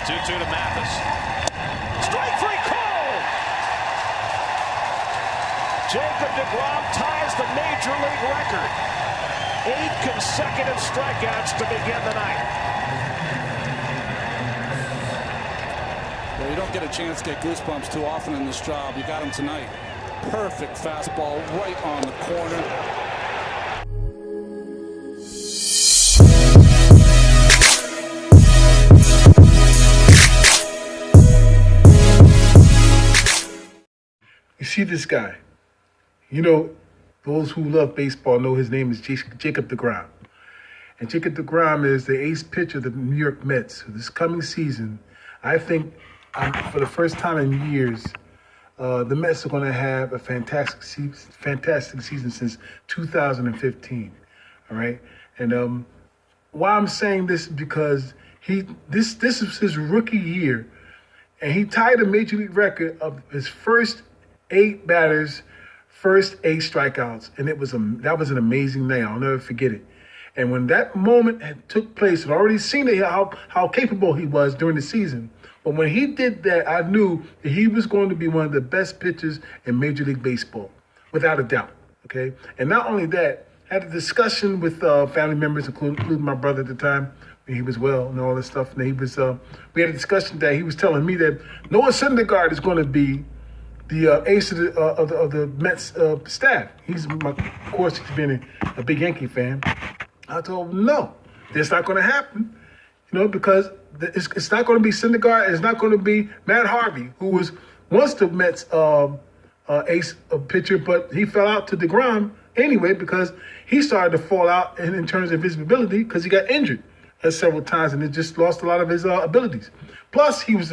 2-2 to Mathis. Strike three called. Jacob deGROM ties the major league record. 8 consecutive strikeouts to begin the night. Well, you don't get a chance to get goosebumps too often in this job. You got him tonight. Perfect fastball right on the corner. You see this guy. You know, those who love baseball know his name is Jacob deGROM. And Jacob deGROM is the ace pitcher of the New York Mets. This coming season, I think for the first time in years, the Mets are going to have a fantastic season since 2015. All right? And why I'm saying this is because this is his rookie year, and he tied a major league record of his first 8 batters, first 8 strikeouts, and that was an amazing night. I'll never forget it. And when that moment had took place, I'd already seen it, how capable he was during the season. But when he did that, I knew that he was going to be one of the best pitchers in Major League Baseball, without a doubt. Okay, and not only that, I had a discussion with family members, including my brother at the time. He was well and all this stuff. And we had a discussion that he was telling me that Noah Syndergaard is going to be the ace of the Mets staff. Of course, he's been a big Yankee fan. I told him, no, that's not going to happen, because it's not going to be Syndergaard. It's not going to be Matt Harvey, who was once the Mets ace pitcher, but he fell out to deGROM anyway because he started to fall out in terms of his ability because he got injured several times and it just lost a lot of his abilities. Plus, he was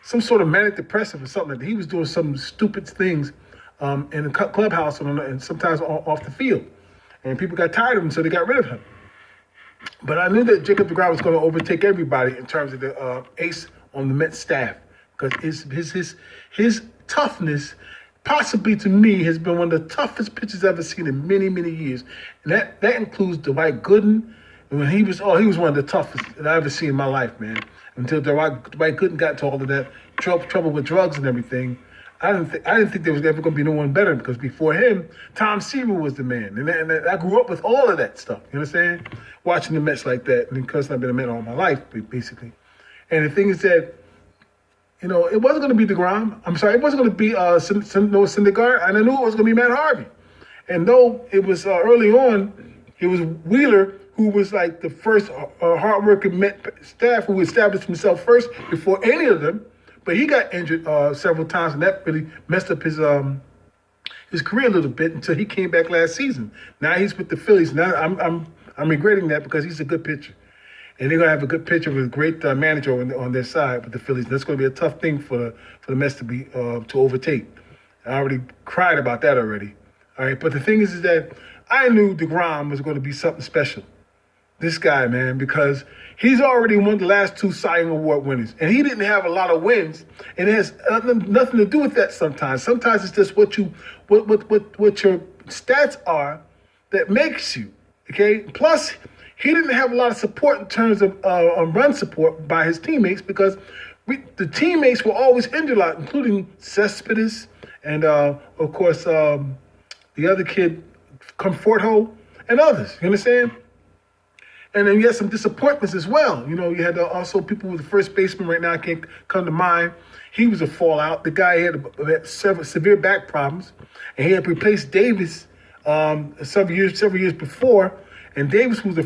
some sort of manic depressive or something. He was doing some stupid things in the clubhouse and sometimes off the field. And people got tired of him, so they got rid of him. But I knew that Jacob deGROM was going to overtake everybody in terms of the ace on the Mets staff because his toughness, possibly to me, has been one of the toughest pitchers I've ever seen in many, many years. And that includes Dwight Gooden. And when he was one of the toughest that I've ever seen in my life, man. Until Dwight Gooden got to all of that trouble with drugs and everything, I didn't think there was ever going to be no one better because before him, Tom Seaver was the man. And I grew up with all of that stuff, you know what I'm saying? Watching the Mets like that, and because I've been a Met all my life, basically. And the thing is that, it wasn't going to be deGROM. I'm sorry, it wasn't going to be Noah Syndergaard, and I knew it was going to be Matt Harvey. And though it was early on, it was Wheeler who was like the first hardworking Met staff who established himself first before any of them. But he got injured several times, and that really messed up his career a little bit until he came back last season. Now he's with the Phillies. Now I'm regretting that because he's a good pitcher, and they're gonna have a good pitcher with a great manager on their side with the Phillies. That's gonna be a tough thing for the Mets to overtake. I already cried about that already. All right, but the thing is that I knew deGROM was going to be something special. This guy, man, because he's already won the last 2 Cy Young Award winners, and he didn't have a lot of wins, and it has nothing to do with that. Sometimes it's just what your stats are that makes you. Okay. Plus, he didn't have a lot of support in terms of run support by his teammates because the teammates were always injured a lot, including Cespedes and of course the other kid, Conforto, and others. You understand? And then you had some disappointments as well. You had also people with the first baseman right now, I can't come to mind. He was a fallout. The guy had severe back problems, and he had replaced Davis several years before. And Davis, who was the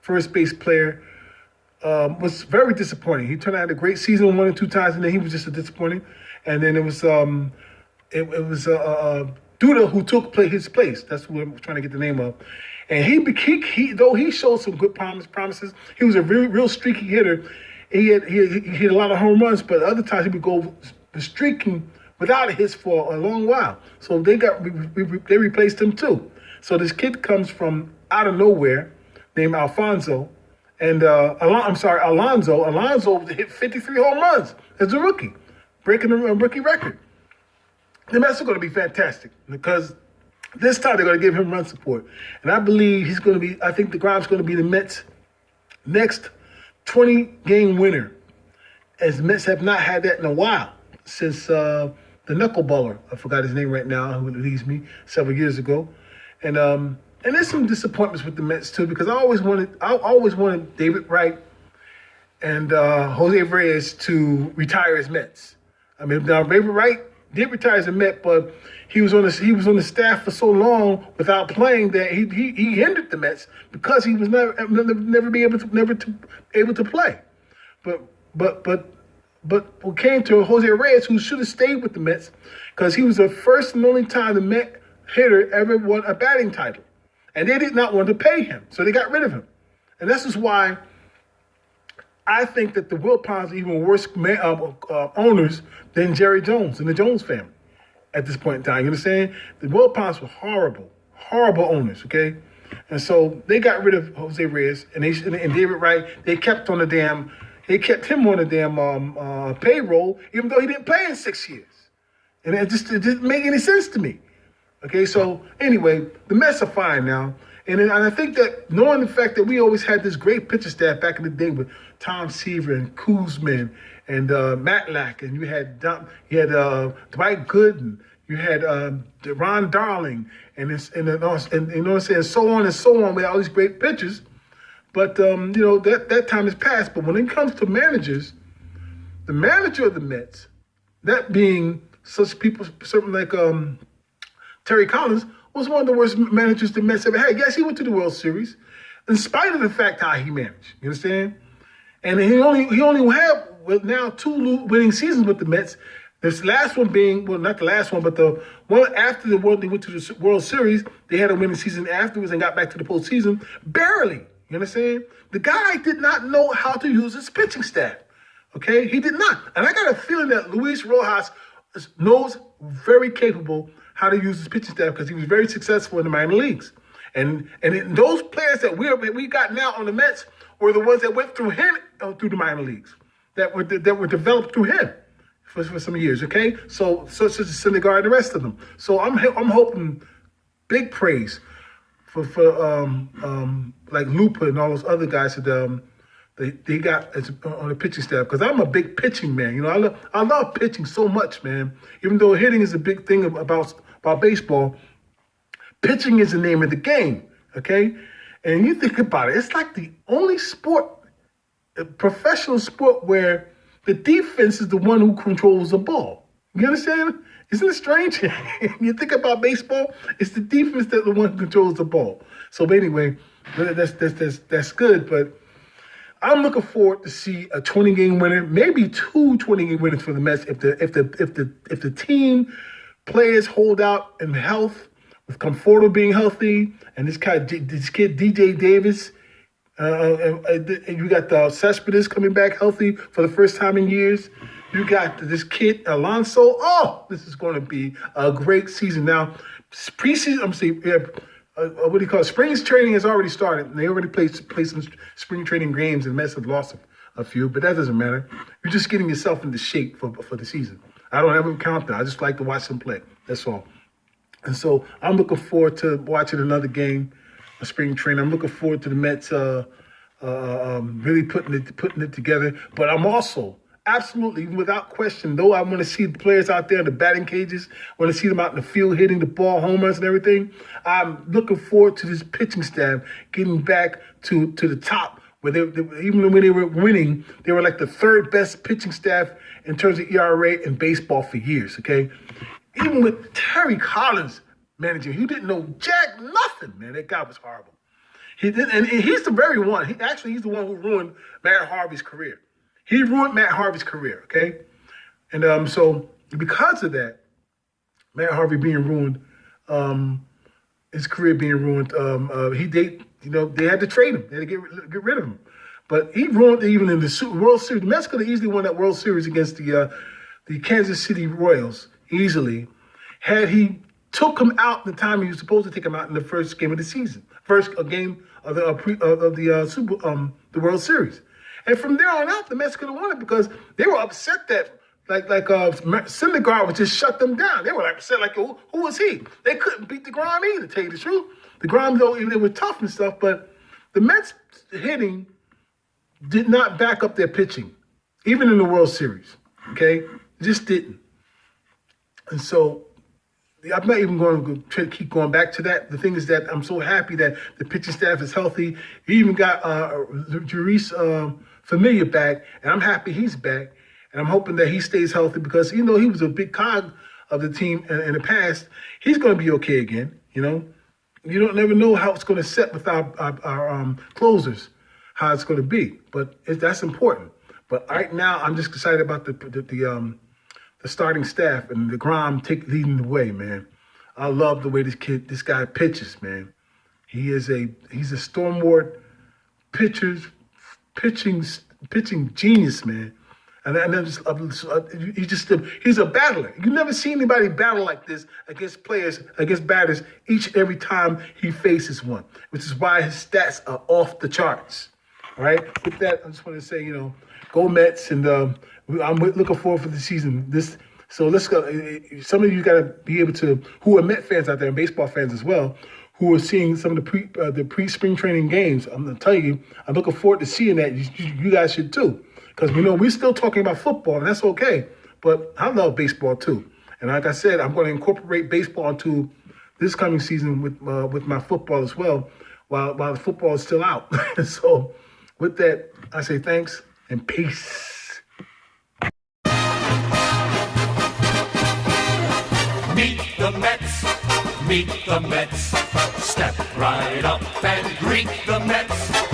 first base player, was very disappointing. He turned out a great season 1 and 2 times, and then he was just a disappointing. And then it was Duda who took his place. That's what I'm trying to get the name of. And though he showed some good promises, he was a real streaky hitter. He hit a lot of home runs, but other times he would go streaking without a hit for a long while. So they replaced him too. So this kid comes from out of nowhere named Alonso. Alonso hit 53 home runs as a rookie, breaking a rookie record. The Mets are going to be fantastic because this time they're going to give him run support. And I believe I think deGROM's going to be the Mets' next 20-game winner. As the Mets have not had that in a while since the knuckleballer, I forgot his name right now, who leaves me several years ago, and there's some disappointments with the Mets too because I always wanted David Wright and Jose Reyes to retire as Mets. I mean, now David Wright did retire as a Met, but he was on the staff for so long without playing that he hindered the Mets because he was never able to play. But what came to Jose Reyes, who should have stayed with the Mets, because he was the first and only time the Met hitter ever won a batting title, and they did not want to pay him, so they got rid of him, and this is why I think that the Wilpons are even worse owners than Jerry Jones and the Jones family at this point in time. You understand? The Wilpons were horrible owners. Okay, and so they got rid of Jose Reyes and David Wright. They kept him on the damn payroll, even though he didn't play in 6 years. And it didn't make any sense to me. Okay, so anyway, the Mets are fine now. And I think that knowing the fact that we always had this great pitcher staff back in the day with Tom Seaver and Kuzman and Matlack, and you had Dwight Gooden, you had Ron Darling, and you know what I'm saying, so on and so on with all these great pitchers. But that time has passed. But when it comes to managers, the manager of the Mets, that being such people, certainly like Terry Collins, was one of the worst managers the Mets ever had. Yes, he went to the World Series, in spite of the fact how he managed. You understand? And he only had now 2 winning seasons with the Mets. This last one being, well, not the last one, but the one after they went to the World Series, they had a winning season afterwards and got back to the postseason. Barely. You understand? The guy did not know how to use his pitching staff. Okay? He did not. And I got a feeling that Luis Rojas knows very capable how to use his pitching staff because he was very successful in the minor leagues. And those players that we got now on the Mets were the ones that went through him through the minor leagues, that were developed through him for some years. Okay, so such as Syndergaard and the rest of them. So I'm hoping big praise for like Lupa and all those other guys that they got on the pitching staff, because I'm a big pitching man. You know, I love pitching so much, man. Even though hitting is a big thing about baseball, pitching is the name of the game, okay? And you think about it, it's like the only sport, a professional sport, where the defense is the one who controls the ball. You understand? Isn't it strange? You think about baseball, it's the defense that's the one who controls the ball. So anyway, that's good, but I'm looking forward to see a 20-game winner, maybe 2 20-game winners for the Mets if the team players hold out in health, with Conforto being healthy, and this kid DJ Davis, and you got Cespedes coming back healthy for the first time in years. You got this kid Alonso. Oh, this is going to be a great season. Now, preseason, what do you call it? Spring training has already started. And they already played some spring training games, and Mets have lost a few, but that doesn't matter. You're just getting yourself into shape for the season. I don't ever count that. I just like to watch them play. That's all. And so I'm looking forward to watching another game of spring training. I'm looking forward to the Mets really putting it together. But I'm also absolutely, without question, though I want to see the players out there in the batting cages, I want to see them out in the field hitting the ball, home runs and everything, I'm looking forward to this pitching staff getting back to the top, where even when they were winning, they were like the 3rd best pitching staff in terms of ERA in baseball for years, okay? Even with Terry Collins managing, he didn't know jack nothing, man. That guy was horrible. He's the very one. He's the one who ruined Matt Harvey's career. He ruined Matt Harvey's career, okay? And so because of that, Matt Harvey being ruined, his career being ruined, they had to trade him. They had to get rid of him. But he ruined even in the World Series. The Mets could have easily won that World Series against the Kansas City Royals easily, had he took him out the time he was supposed to take him out in the first game of the season, first game of the World Series. And from there on out, the Mets could have won it because they were upset that Syndergaard would just shut them down. They were upset, like, who was he? They couldn't beat deGROM either, to tell you the truth. deGROM, though, they were tough and stuff, but the Mets hitting did not back up their pitching, even in the World Series. Okay, just didn't. And so I'm not even going to try to keep going back to that. The thing is that I'm so happy that the pitching staff is healthy. We even got Jurice Familia back, and I'm happy he's back. And I'm hoping that he stays healthy because, he was a big cog of the team in the past. He's going to be okay again, You don't never know how it's going to set with our closers, how it's going to be. But that's important. But right now, I'm just excited about the starting staff and deGROM leading the way, man. I love the way this guy pitches, man. He's a stormward pitching genius, man. And then he's a battler. You never see anybody battle like this against batters each and every time he faces one, which is why his stats are off the charts. All right. With that, I just want to say, go Mets, and I'm looking forward for the season. So let's go. Some of you got to be able to, who are Met fans out there and baseball fans as well, who are seeing some of the pre-spring training games. I'm going to tell you, I'm looking forward to seeing that. You guys should too. Because we're still talking about football, and that's okay. But I love baseball too. And like I said, I'm going to incorporate baseball into this coming season with my football as well, while the football is still out. So with that, I say thanks and peace. Meet the Mets, meet the Mets. Step right up and greet the Mets.